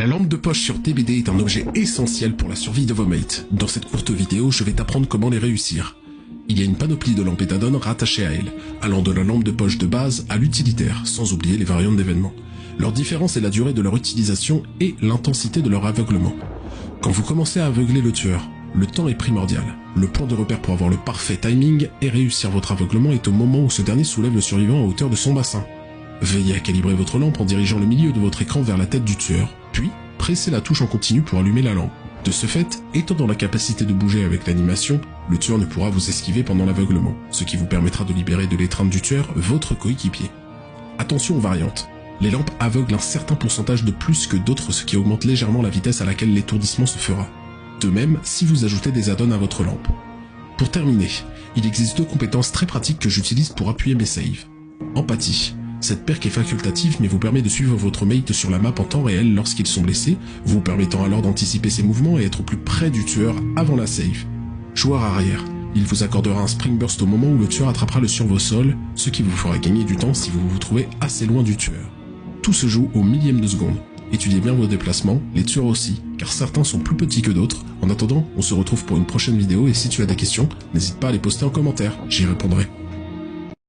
La lampe de poche sur TBD est un objet essentiel pour la survie de vos mates. Dans cette courte vidéo, je vais t'apprendre comment les réussir. Il y a une panoplie de lampes étadone rattachées à elles, allant de la lampe de poche de base à l'utilitaire, sans oublier les variantes d'événements. Leur différence est la durée de leur utilisation et l'intensité de leur aveuglement. Quand vous commencez à aveugler le tueur, le temps est primordial. Le point de repère pour avoir le parfait timing et réussir votre aveuglement est au moment où ce dernier soulève le survivant à hauteur de son bassin. Veillez à calibrer votre lampe en dirigeant le milieu de votre écran vers la tête du tueur, puis pressez la touche en continu pour allumer la lampe. De ce fait, étant dans la capacité de bouger avec l'animation, le tueur ne pourra vous esquiver pendant l'aveuglement, ce qui vous permettra de libérer de l'étreinte du tueur votre coéquipier. Attention aux variantes. Les lampes aveuglent un certain pourcentage de plus que d'autres, ce qui augmente légèrement la vitesse à laquelle l'étourdissement se fera. De même, si vous ajoutez des add-ons à votre lampe. Pour terminer, il existe deux compétences très pratiques que j'utilise pour appuyer mes saves. Empathie. Cette perk est facultative mais vous permet de suivre votre mate sur la map en temps réel lorsqu'ils sont blessés, vous permettant alors d'anticiper ses mouvements et être au plus près du tueur avant la save. Joueur arrière. Il vous accordera un Spring Burst au moment où le tueur attrapera le survol, ce qui vous fera gagner du temps si vous vous trouvez assez loin du tueur. Tout se joue au millième de seconde. Étudiez bien vos déplacements, les tueurs aussi, car certains sont plus petits que d'autres. En attendant, on se retrouve pour une prochaine vidéo et si tu as des questions, n'hésite pas à les poster en commentaire, j'y répondrai.